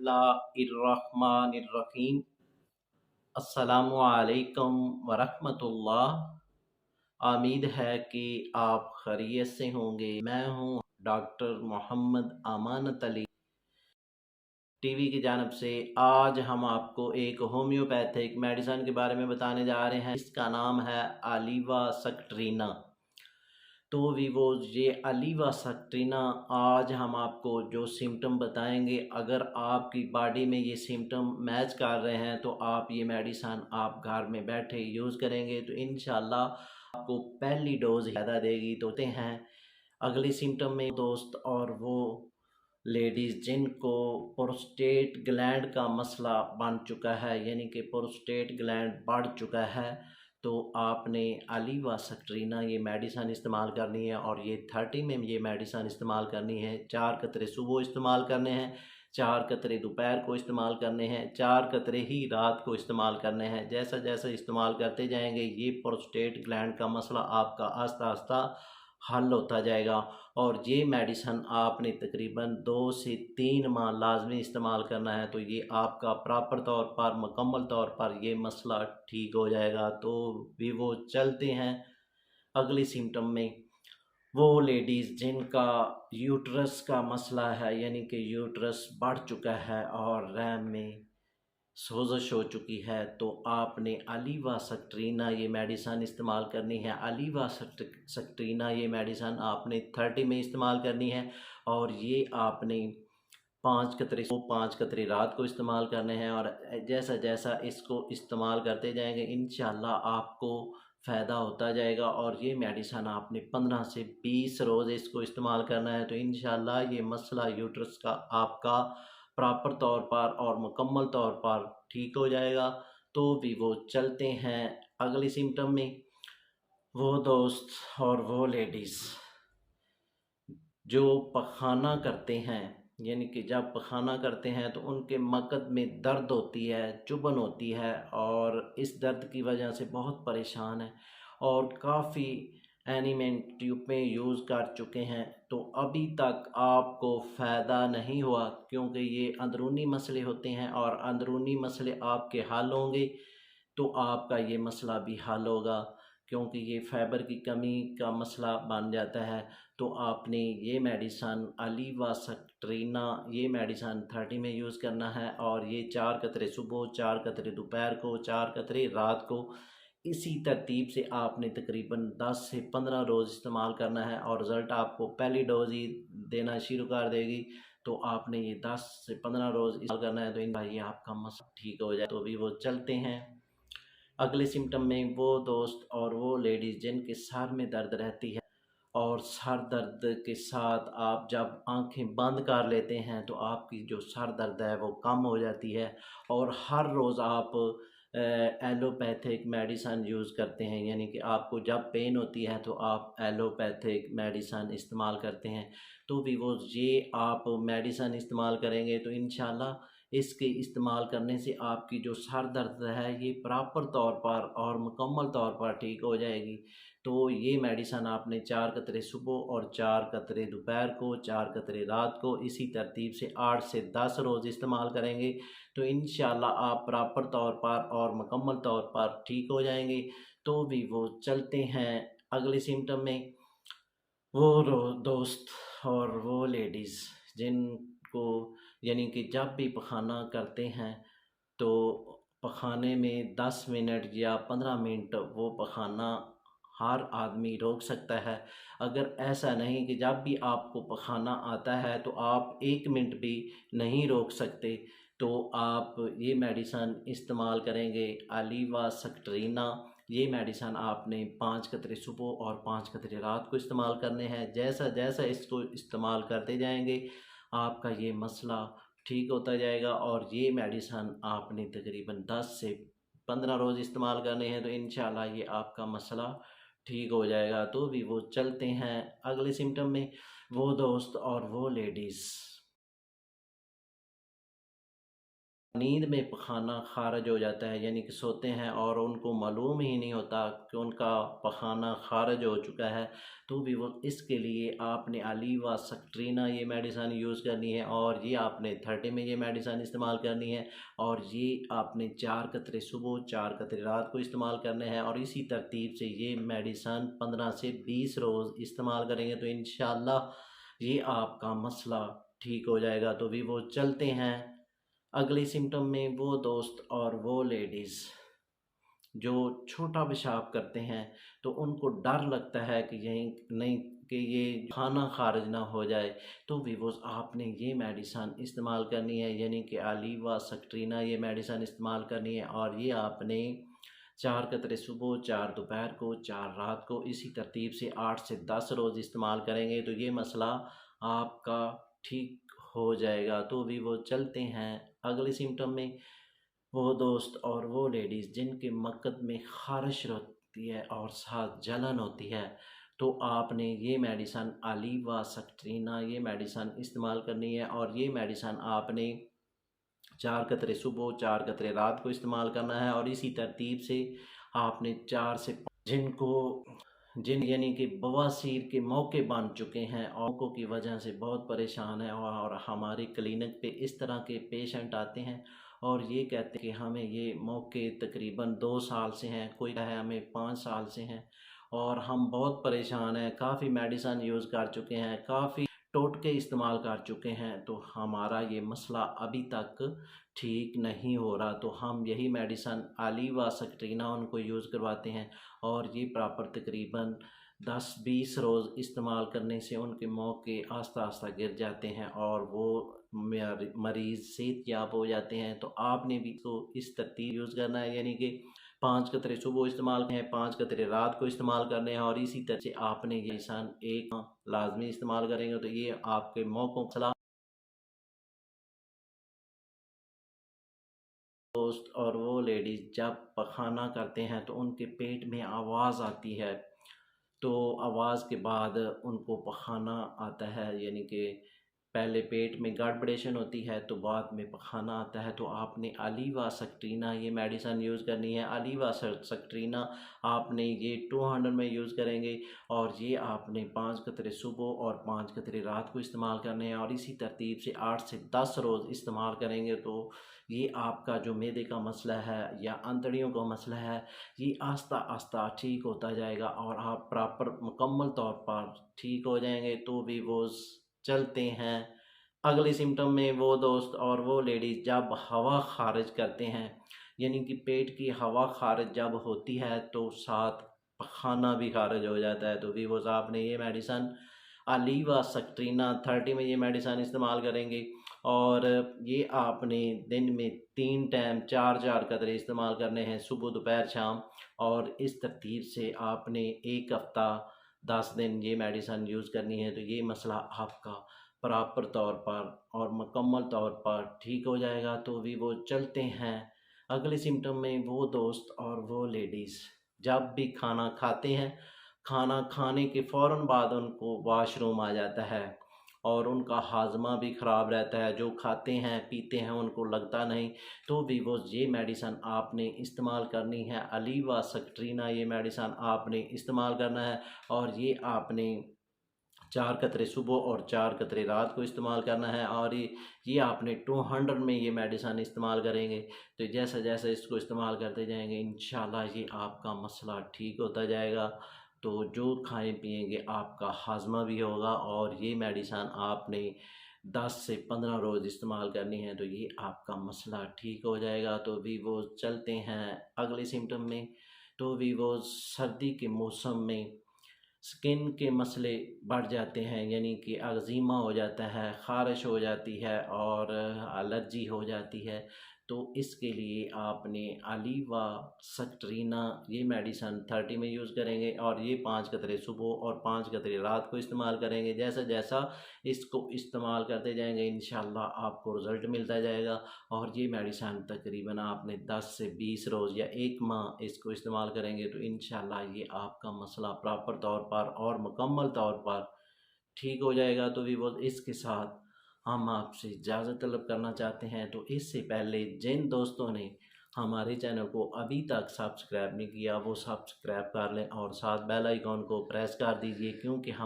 बिस्मिल्लाहिर्रहमानिर्रहीम। अस्सलामु अलैकुम वरहमतुल्लाह। उम्मीद है कि आप खैरियत से होंगे। मैं हूँ डॉक्टर मोहम्मद अमानत अली टीवी की जानब से। आज हम आपको एक होम्योपैथिक मेडिसिन के बारे में बताने जा रहे हैं। इसका नाम है अलीवासक्ट्रीना। तो वीवोज़ ये अलीवासक्ट्रीना, आज हम आपको जो सिम्टम बताएंगे, अगर आपकी बॉडी में ये सिम्टम मैच कर रहे हैं तो आप ये मेडिसिन आप घर में बैठे यूज़ करेंगे तो इंशाल्लाह आपको पहली डोज ज़्यादा देगी। तो होते हैं अगले सिम्टम में दोस्त, और वो लेडीज़ जिनको प्रोस्टेट ग्लैंड का मसला बन चुका है, यानी कि प्रोस्टेट ग्लैंड बढ़ चुका है, तो आपने अलीवासक्ट्रीना ये मेडिसिन इस्तेमाल करनी है। और ये 30 में ये मेडिसिन इस्तेमाल करनी है। 4 कतरे सुबह इस्तेमाल करने हैं, 4 कतरे दोपहर को इस्तेमाल करने हैं, 4 कतरे ही रात को इस्तेमाल करने हैं। जैसा जैसा इस्तेमाल करते जाएंगे ये प्रोस्टेट ग्लैंड का मसला आपका आस्ता आस्ता हल होता जाएगा। और ये मेडिसिन आपने तकरीबन 2 से 3 माह लाजमी इस्तेमाल करना है, तो ये आपका प्रॉपर तौर पर मुकम्मल तौर पर ये मसला ठीक हो जाएगा। तो भी वो चलते हैं अगले सिम्टम में। वो लेडीज़ जिनका यूट्रस का मसला है, यानी कि यूट्रस बढ़ चुका है और रैम में सोजश हो चुकी है, तो आपने अलीवासक्ट्रीना ये मेडिसिन इस्तेमाल करनी है। अलीवासक्ट्रीना ये मेडिसिन आपने 30 में इस्तेमाल करनी है। और ये आपने 5 कतरे को 5 कतरे रात को इस्तेमाल करने हैं। और जैसा जैसा इसको इस्तेमाल करते जाएंगे इंशाल्लाह आपको फ़ायदा होता जाएगा। और ये मेडिसिन आपने 15 से 20 रोज़ इसको इस्तेमाल करना है, तो इंशाल्लाह ये मसला यूट्रस का आपका प्रॉपर तौर पर और मुकम्मल तौर पर ठीक हो जाएगा। तो भी वो चलते हैं अगले सिम्टम में। वो दोस्त और वो लेडीज़ जो पखाना करते हैं, यानी कि जब पखाना करते हैं तो उनके मकद में दर्द होती है, चुभन होती है, और इस दर्द की वजह से बहुत परेशान है और काफ़ी एनिमेंट ट्यूबें यूज़ कर चुके हैं, तो अभी तक आपको फ़ायदा नहीं हुआ, क्योंकि ये अंदरूनी मसले होते हैं और अंदरूनी मसले आपके हल होंगे तो आपका ये मसला भी हल होगा। क्योंकि ये फाइबर की कमी का मसला बन जाता है, तो आपने ये मेडिसन अलीवासक्ट्रीना ये मेडिसन 30 में यूज़ करना है। और ये 4 कतरे सुबह, 4 कतरे दोपहर को, 4 कतरे रात को, इसी तरतीब से आपने तकरीबन 10 से 15 रोज़ इस्तेमाल करना है और रिज़ल्ट आपको पहली डोज़ ही देना शुरू कर देगी। तो आपने ये 10 से 15 रोज़ इस्तेमाल करना है, तो इन भाई आपका मसला ठीक हो जाए। तो अभी वो चलते हैं अगले सिम्टम में। वो दोस्त और वो लेडीज़ जिनके सर में दर्द रहती है, और सर दर्द के साथ आप जब आंखें बंद कर लेते हैं तो आपकी जो सर दर्द है वो कम हो जाती है, और हर रोज़ आप एलोपैथिक मेडिसन यूज़ करते हैं, यानी कि आपको जब पेन होती है तो आप एलोपैथिक मेडिसन इस्तेमाल करते हैं। तो भी वो ये आप मेडिसन इस्तेमाल करेंगे तो इंशाल्लाह इसके इस्तेमाल करने से आपकी जो सर दर्द है ये प्रॉपर तौर पर और मुकम्मल तौर पर ठीक हो जाएगी। तो ये मेडिसन आपने 4 कतरे सुबह और 4 कतरे दोपहर को, 4 कतरे रात को, इसी तरतीब से 8 से 10 रोज़ इस्तेमाल करेंगे तो इंशाल्लाह आप प्रॉपर तौर पर और मुकम्मल तौर पर ठीक हो जाएंगे। तो भी वो चलते हैं अगले सिम्टम में। वो दोस्त और वो लेडीज़ जिनको, यानी कि जब भी पखाना करते हैं तो पखाने में 10 मिनट या 15 मिनट वो पखाना हर आदमी रोक सकता है। अगर ऐसा नहीं कि जब भी आपको पखाना आता है तो आप 1 मिनट भी नहीं रोक सकते, तो आप ये मेडिसन इस्तेमाल करेंगे अलीवासक्ट्रीना। ये मेडिसन आपने 5 कतरे सुबह और 5 कतरे रात को इस्तेमाल करने हैं। जैसा जैसा इसको इस्तेमाल करते जाएंगे आपका ये मसला ठीक होता जाएगा। और ये मेडिसन आपने तकरीबन 10 से 15 रोज़ इस्तेमाल करने हैं, तो इंशाल्लाह ये आपका मसला ठीक हो जाएगा। तो भी वो चलते हैं अगले सिम्टम में। वो दोस्त और वो लेडीज़ नींद में पखाना खारिज हो जाता है, यानी कि सोते हैं और उनको मालूम ही नहीं होता कि उनका पखाना खारिज हो चुका है, तो भी वो इसके लिए आपने अलीवा सक्ट्रीना ये मेडिसिन यूज़ करनी है और ये आपने 30 में ये मेडिसिन इस्तेमाल करनी है और ये आपने 4 कतरे सुबह 4 कतरे रात को इस्तेमाल करने हैं और इसी तरतीब से ये मेडिसिन 15 से 20 रोज़ इस्तेमाल करेंगे तो इंशाल्लाह ये आपका मसला ठीक हो जाएगा। तो भी वो चलते हैं अगले सिम्टम में। वो दोस्त और वो लेडीज़ जो छोटा पेशाब करते हैं तो उनको डर लगता है कि यहीं नहीं कि ये खाना खारिज ना हो जाए, तो भी वो आपने ये मेडिसिन इस्तेमाल करनी है, यानी कि अलीवा सक्ट्रीना ये मेडिसिन इस्तेमाल करनी है और ये आपने 4 कतरे सुबह 4 दोपहर को 4 रात को इसी तरतीब से 8 से 10 रोज़ इस्तेमाल करेंगे तो ये मसला आपका ठीक हो जाएगा। तो भी वो चलते हैं अगले सिम्टम में। वो दोस्त और वो लेडीज़ जिनके मक्कत में ख़ारिश होती है और साथ जलन होती है, तो आपने ये मेडिसिन अलीवा सक्ट्रीना ये मेडिसिन इस्तेमाल करनी है और ये मेडिसिन आपने 4 कतरे सुबह 4 कतरे रात को इस्तेमाल करना है और इसी तरतीब से आपने 4 से जिनको जिन यानी कि बवासीर के मौके बन चुके हैं औंकों की वजह से बहुत परेशान है और हमारे क्लिनिक पे इस तरह के पेशेंट आते हैं और ये कहते हैं कि हमें ये मौके तकरीबन 2 साल से हैं, कोई है हमें 5 साल से हैं और हम बहुत परेशान हैं, काफ़ी मेडिसिन यूज़ कर चुके हैं, काफ़ी टोटके इस्तेमाल कर चुके हैं, तो हमारा ये मसला अभी तक ठीक नहीं हो रहा। तो हम यही मेडिसिन अलीवा सक्ट्रीना उनको यूज़ करवाते हैं और ये प्रॉपर तकरीबन 10-20 रोज़ इस्तेमाल करने से उनके मौके आस्ता आस्ता गिर जाते हैं और वो मरीज़ सेहतयाब हो जाते हैं। तो आपने भी तो इस तरतीब यूज़ करना है, यानी कि 5 कतरे सुबह इस्तेमाल करने हैं, 5 कतरे रात को इस्तेमाल करने हैं और इसी तरह से आपने ये निशान एक लाजमी इस्तेमाल करेंगे तो ये आपके मौकों सलाह दोस्त और वो लेडीज़ जब पखाना करते हैं तो उनके पेट में आवाज़ आती है, तो आवाज़ के बाद उनको पखाना आता है, यानी कि पहले पेट में गड़बड़ेशन होती है तो बाद में पखाना आता है। तो आपने अलीवा सक्ट्रीना ये मेडिसिन यूज़ करनी है। अलीवा सक्ट्रीना आपने ये 200 में यूज़ करेंगे और ये आपने 5 कतरे सुबह और 5 कतरे रात को इस्तेमाल करने हैं और इसी तरतीब से 8 से 10 रोज़ इस्तेमाल करेंगे तो ये आपका जो मैदे का मसला है या अंतड़ियों का मसला है ये आस्ता आस्ता ठीक होता जाएगा और आप प्रॉपर मुकम्मल तौर पर ठीक हो जाएंगे। तो भी वो चलते हैं अगले सिम्टम में। वो दोस्त और वो लेडीज़ जब हवा खारिज करते हैं, यानी कि पेट की हवा खारिज जब होती है तो साथ खाना भी खारिज हो जाता है, तो भी वो साहब ने ये मेडिसन अलीवा सक्ट्रीना 30 में ये मेडिसिन इस्तेमाल करेंगे और ये आपने दिन में 3 टाइम 4-4 कतरे इस्तेमाल करने हैं, सुबह दोपहर शाम। और इस तरतीब से आपने 1 हफ़्ता 10 दिन ये मेडिसिन यूज़ करनी है तो ये मसला आपका प्रॉपर तौर पर और मुकम्मल तौर पर ठीक हो जाएगा। तो भी वो चलते हैं अगले सिम्टम में। वो दोस्त और वो लेडीज़ जब भी खाना खाते हैं, खाना खाने के फ़ौरन बाद उनको वॉशरूम आ जाता है और उनका हाज़मा भी ख़राब रहता है, जो खाते हैं पीते हैं उनको लगता नहीं। तो भी वो ये मेडिसिन आपने इस्तेमाल करनी है, अलीवा सक्ट्रीना ये मेडिसिन आपने इस्तेमाल करना है और ये आपने 4 कतरे सुबह और 4 कतरे रात को इस्तेमाल करना है और ये आपने 200 में ये मेडिसिन इस्तेमाल करेंगे तो जैसे जैसे इसको इस्तेमाल करते जाएंगे इंशाल्लाह ये आपका मसला ठीक होता जाएगा। तो जो खाएं पिएंगे आपका हाजमा भी होगा और ये मेडिसिन आपने 10 से 15 रोज़ इस्तेमाल करनी है तो ये आपका मसला ठीक हो जाएगा। तो भी वो चलते हैं अगले सिम्टम में। तो भी वो सर्दी के मौसम में स्किन के मसले बढ़ जाते हैं, यानी कि अग्ज़ीमा हो जाता है, ख़ारिश हो जाती है और एलर्जी हो जाती है। तो इसके लिए आपने अलीवा सक्ट्रीना ये मेडिसिन 30 में यूज़ करेंगे और ये 5 कतरे सुबह और 5 कतरे रात को इस्तेमाल करेंगे। जैसा जैसा इसको इस्तेमाल करते जाएंगे इंशाल्लाह आपको रिज़ल्ट मिलता जाएगा और ये मेडिसिन तकरीबन आपने 10 से 20 रोज़ या 1 माह इसको इस्तेमाल करेंगे तो इंशाल्लाह ये आपका मसला प्रॉपर तौर पर और मुकम्मल तौर पर ठीक हो जाएगा। तो भी वो इसके साथ हम आपसे इजाज़त तलब करना चाहते हैं। तो इससे पहले जिन दोस्तों ने हमारे चैनल को अभी तक सब्सक्राइब नहीं किया वो सब्सक्राइब कर लें और साथ बेल आइकॉन को प्रेस कर दीजिए, क्योंकि हम